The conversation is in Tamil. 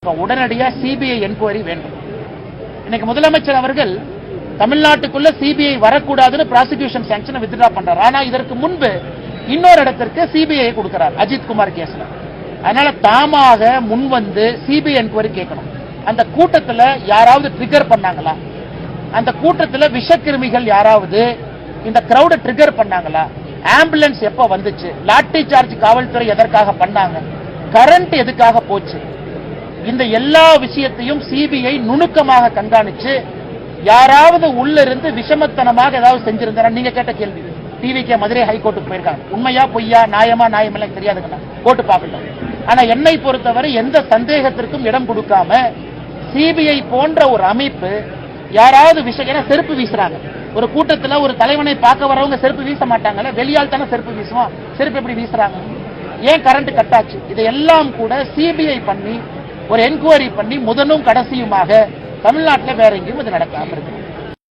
உடனடியா சிபிஐ என்கொயரி வேண்டும். இன்னைக்கு முதலமைச்சர் அவர்கள் தமிழ்நாட்டுக்குள்ள சிபிஐ வரக்கூடாதுன்னு ப்ராசிக்யூஷன் சாங்ஷனை வித்ட்ரா பண்றாரு. ஆனா இதற்கு முன்பு இன்னொரு இடத்திற்கு சிபிஐ கொடுக்கிறார் அஜித் குமார் கேஸ்ல. அதனால தாமாக முன்வந்து சிபிஐ என்கொயரி கேட்கணும். அந்த கூட்டத்தில் யாராவது ட்ரிகர் பண்ணாங்களா? அந்த கூட்டத்தில் விஷக்கிருமிகள் யாராவது இந்த கிரௌட ட்ரிகர் பண்ணாங்களா? ஆம்புலன்ஸ் எப்ப வந்துச்சு? லாட்டி சார்ஜ் காவல்துறை எதற்காக பண்ணாங்க? கரண்ட் எதுக்காக போச்சு? இந்த எல்லா விஷயத்தையும் சிபிஐ நுணுக்கமாக கண்காணிச்சு யாராவது உள்ள இருந்து விஷமத்தனமாக ஏதாவது செஞ்சிருந்தா, நீங்க கேட்ட கேள்வி டிவிகே மதுரை ஹைகோர்ட்டுக்கு போயிருக்காங்க. உண்மையா பொய்யா, நியாயமா நியாயமெல்லாம் தெரியாதுங்க, கோர்ட்டு பார்க்கட்டும். ஆனா என்னை பொறுத்தவரை எந்த சந்தேகத்திற்கும் இடம் கொடுக்காம சிபிஐ போன்ற ஒரு அமைப்பு யாராவது விஷயம் செருப்பு வீசுறாங்க. ஒரு கூட்டத்தில் ஒரு தலைவனை பார்க்க வரவங்க செருப்பு வீச மாட்டாங்கல்ல, வெளியால் தானே செருப்பு வீசுவான். செருப்பு எப்படி வீசுறாங்க? ஏன் கரண்ட் கட் ஆச்சு? இதையெல்லாம் கூட சிபிஐ பண்ணி ஒரு என்கொயரி பண்ணி முதலும் கடைசியுமாக தமிழ்நாட்டில் வேற எங்கேயும் இது நடக்காம இருக்கு.